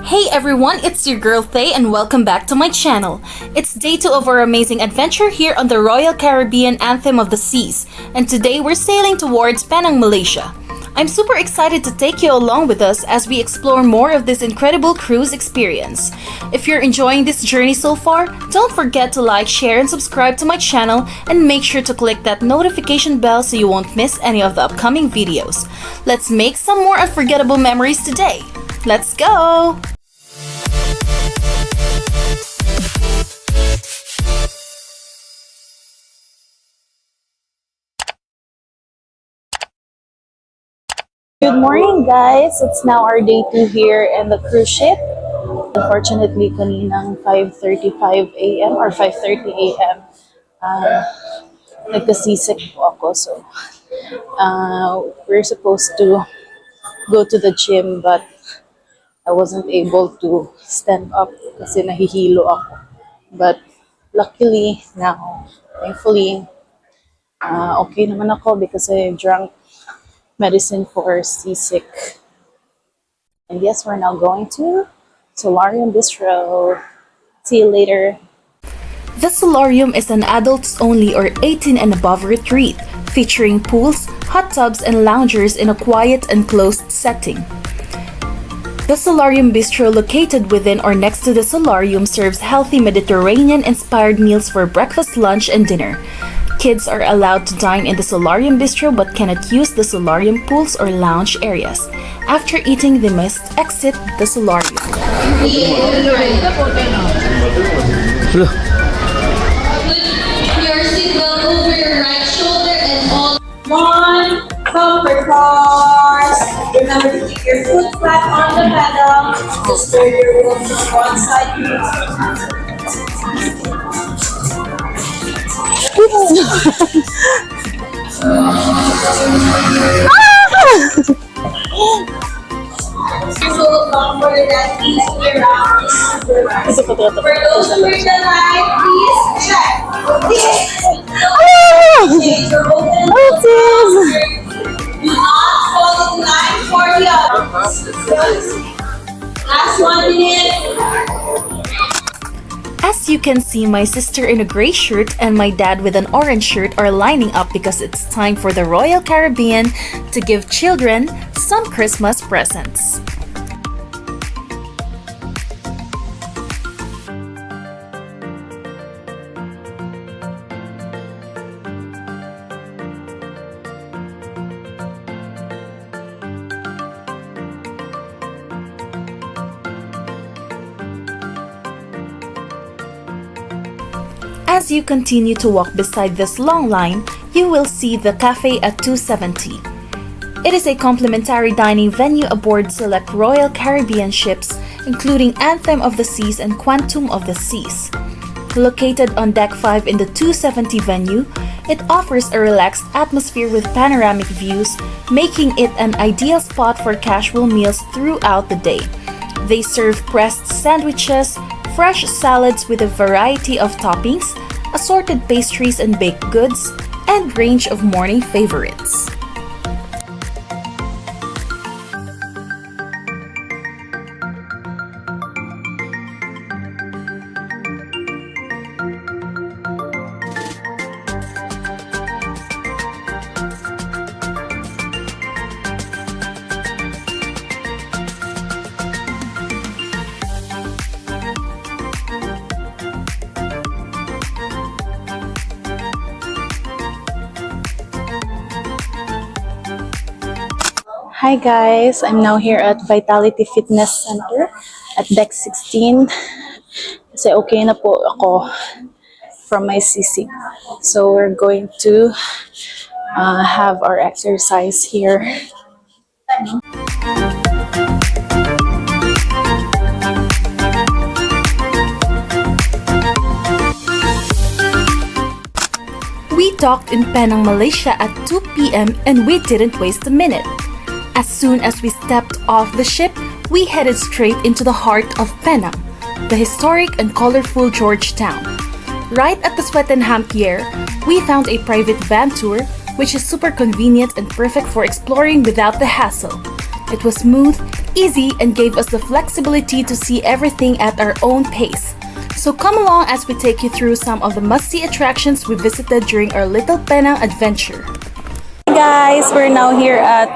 Hey everyone, it's your girl Thay and welcome back to my channel. It's day 2 of our amazing adventure here on the Royal Caribbean Anthem of the Seas, and today we're sailing towards Penang, Malaysia. I'm super excited to take you along with us as we explore more of this incredible cruise experience. If you're enjoying this journey so far, don't forget to like, share, and subscribe to my channel, and make sure to click that notification bell so you won't miss any of the upcoming videos. Let's make some more unforgettable memories today. Let's go! Good morning guys! It's now our day 2 here in the cruise ship. Unfortunately, kaninang 5:35 a.m. or 5:30 a.m. Nagka-seasick po ako. So, we're supposed to go to the gym but I wasn't able to stand up kasi nahihilo ako. But luckily now, thankfully, okay naman ako because I drank medicine for seasick. And yes, we're now going to Solarium Bistro. See you later. The Solarium is an adults-only or 18 and above retreat, featuring pools, hot tubs, and loungers in a quiet and closed setting. The Solarium Bistro, located within or next to the Solarium, serves healthy Mediterranean-inspired meals for breakfast, lunch, and dinner. Kids are allowed to dine in the Solarium Bistro but cannot use the Solarium pools or lounge areas. After eating, they must exit the Solarium. Put your seatbelt over your right shoulder and all. One, comfort cross. Remember to keep your foot flat on the pedal. Just turn your wheel from one side to the other. So comfort that easy around. For those who read the light, please check. Change your open. Do not fall in line for the others. Last 1 minute. As you can see, my sister in a gray shirt and my dad with an orange shirt are lining up because it's time for the Royal Caribbean to give children some Christmas presents. As you continue to walk beside this long line, you will see the cafe at 270. It is a complimentary dining venue aboard select Royal Caribbean ships, including Anthem of the Seas and Quantum of the Seas. Located on Deck 5 in the 270 venue, it offers a relaxed atmosphere with panoramic views, making it an ideal spot for casual meals throughout the day. They serve pressed sandwiches, fresh salads with a variety of toppings, assorted pastries and baked goods, and range of morning favorites. Hi guys, I'm now here at Vitality Fitness Center at Deck 16 kasi okay na po ako from my sisig. So we're going to have our exercise here. We docked in Penang, Malaysia at 2 p.m. and we didn't waste a minute. As soon as we stepped off the ship, we headed straight into the heart of Penang, the historic and colorful Georgetown. Right at the Swettenham Pier, we found a private van tour, which is super convenient and perfect for exploring without the hassle. It was smooth, easy and gave us the flexibility to see everything at our own pace. So come along as we take you through some of the must-see attractions we visited during our little Penang adventure. Hey guys, we're now here at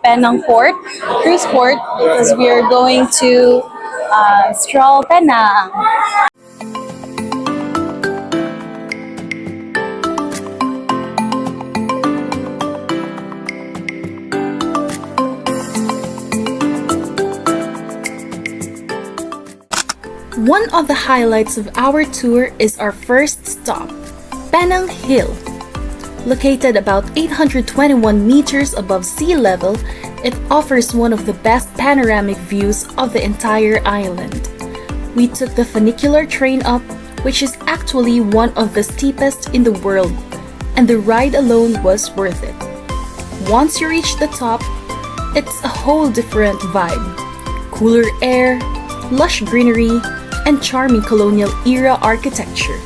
Penang Port, cruise port, because we are going to stroll Penang. One of the highlights of our tour is our first stop, Penang Hill. Located about 821 meters above sea level, it offers one of the best panoramic views of the entire island. We took the funicular train up, which is actually one of the steepest in the world, and the ride alone was worth it. Once you reach the top, it's a whole different vibe. Cooler air, lush greenery, and charming colonial-era architecture.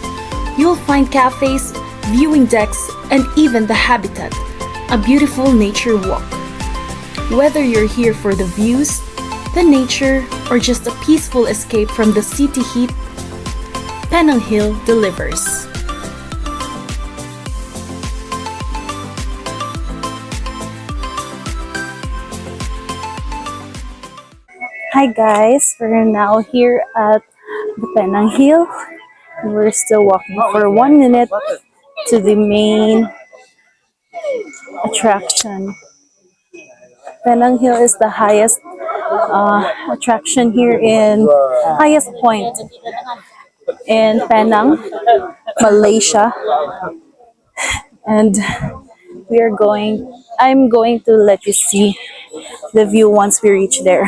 You'll find cafes, viewing decks, and even the habitat, a beautiful nature walk. Whether you're here for the views, the nature, or just a peaceful escape from the city heat, Penang Hill delivers. Hi guys, we're now here at the Penang Hill. We're still walking for 1 minute to the main attraction. Penang Hill is the highest attraction here highest point in Penang, Malaysia. And I'm going to let you see the view once we reach there.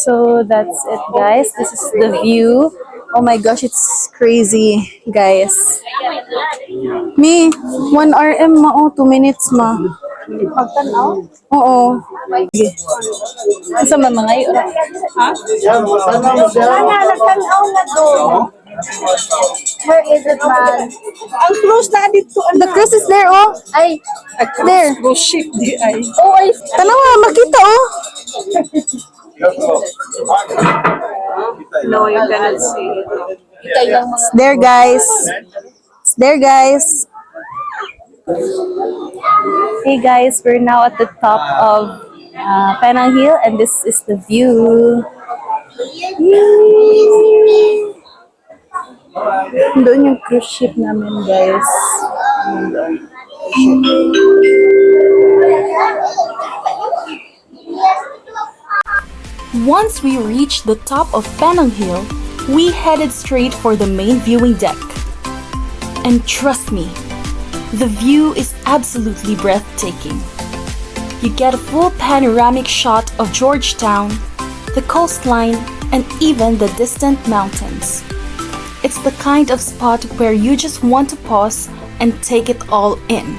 So that's it guys, this is the view. Oh my gosh, it's crazy guys. Me, 1 RM ma, 2 minutes ma. Pagtanaw? Oo. Sige. Asa man mga yun? Ha? Nagtanaw na doon. Where is it man? Ang cruise na dito. The cruise is there oh. Ay, there. Cruise ship di ay. Oh, ay. Tanawa, makita oh. No, you cannot see it. It's there guys. It's there guys. Hey guys, we're now at the top of Penang Hill and this is the view. Doon yung cruise ship namin guys. Once we reached the top of Penang Hill, we headed straight for the main viewing deck. And trust me, the view is absolutely breathtaking. You get a full panoramic shot of Georgetown, the coastline, and even the distant mountains. It's the kind of spot where you just want to pause and take it all in.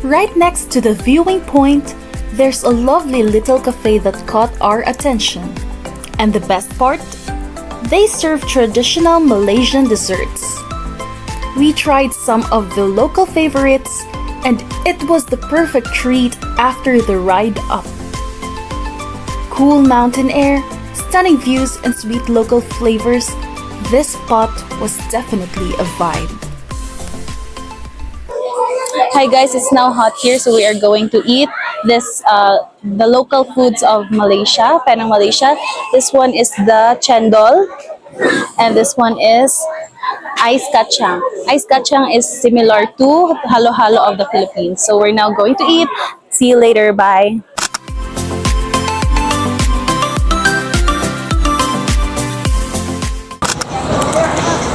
Right next to the viewing point, there's a lovely little cafe that caught our attention. And the best part? They serve traditional Malaysian desserts. We tried some of the local favorites, and it was the perfect treat after the ride up. Cool mountain air, stunning views, and sweet local flavors, this spot was definitely a vibe. Hi guys, it's now hot here, so we are going to eat this the local foods of Malaysia, Penang, Malaysia. This one is the chendol, and this one is ice kacang. Ice kacang is similar to halo-halo of the Philippines. So we're now going to eat. See you later. Bye.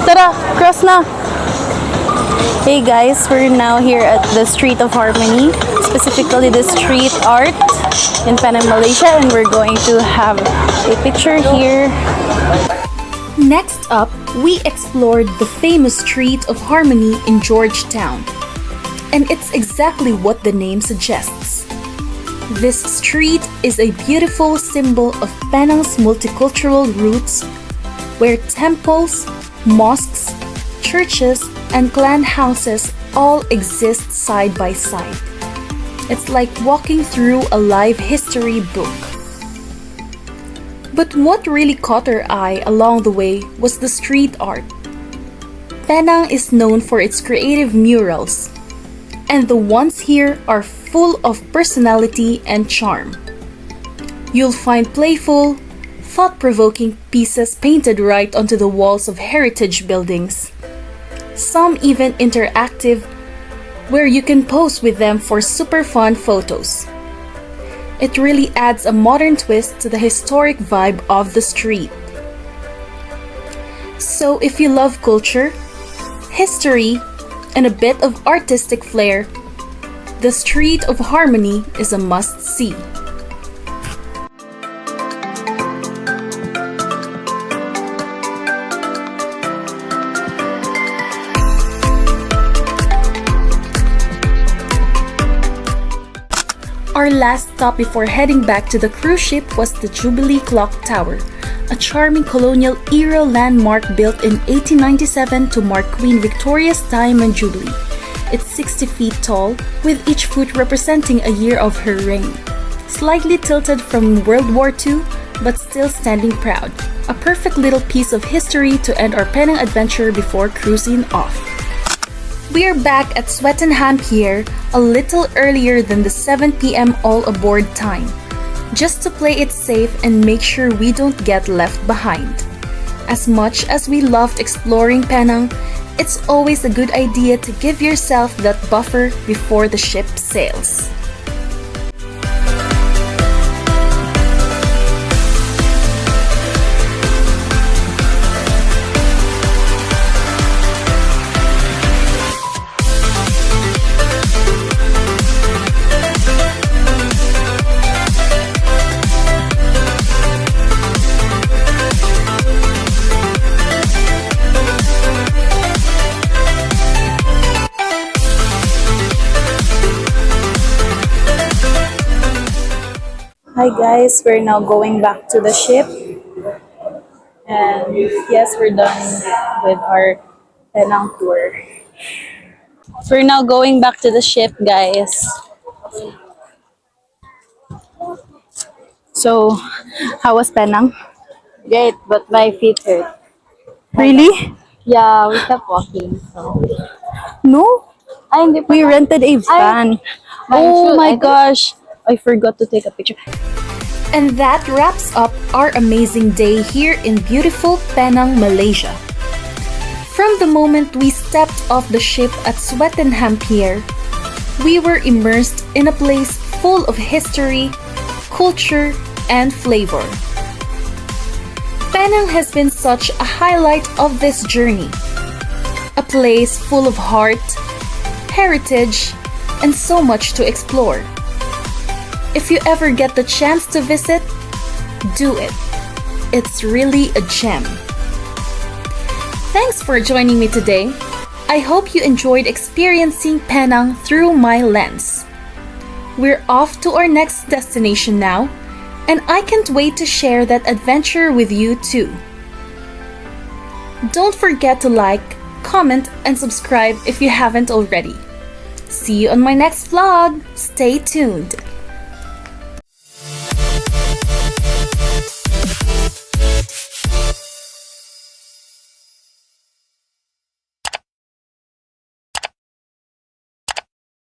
Tara, cross na. Hey guys, we're now here at the Street of Harmony, specifically the street art in Penang, Malaysia, and we're going to have a picture here. Next up, we explored the famous Street of Harmony in Georgetown. And it's exactly what the name suggests. This street is a beautiful symbol of Penang's multicultural roots, where temples, mosques, churches, and clan houses all exist side by side. It's like walking through a live history book. But what really caught our eye along the way was the street art. Penang is known for its creative murals, and the ones here are full of personality and charm. You'll find playful, thought-provoking pieces painted right onto the walls of heritage buildings. Some even interactive, where you can pose with them for super fun photos. It really adds a modern twist to the historic vibe of the street. So if you love culture, history, and a bit of artistic flair, the Street of Harmony is a must-see. Our last stop before heading back to the cruise ship was the Jubilee Clock Tower, a charming colonial-era landmark built in 1897 to mark Queen Victoria's Diamond Jubilee. It's 60 feet tall, with each foot representing a year of her reign. Slightly tilted from World War II, but still standing proud. A perfect little piece of history to end our Penang adventure before cruising off. We are back at Swettenham Pier a little earlier than the 7 p.m. all-aboard time, just to play it safe and make sure we don't get left behind. As much as we loved exploring Penang, it's always a good idea to give yourself that buffer before the ship sails. Hi guys, we're now going back to the ship. And yes, we're done with our Penang tour. We're now going back to the ship, guys. So, how was Penang? Great, but my feet hurt. Really? Yeah, we kept walking. So. No? Ay, hindi pa. We rented a van. my Oh shoe, my I think- gosh. I forgot to take a picture. And that wraps up our amazing day here in beautiful Penang, Malaysia. From the moment we stepped off the ship at Swettenham Pier, we were immersed in a place full of history, culture, and flavor. Penang has been such a highlight of this journey. A place full of heart, heritage, and so much to explore. If you ever get the chance to visit, do it. It's really a gem. Thanks for joining me today. I hope you enjoyed experiencing Penang through my lens. We're off to our next destination now, and I can't wait to share that adventure with you too. Don't forget to like, comment, and subscribe if you haven't already. See you on my next vlog. Stay tuned.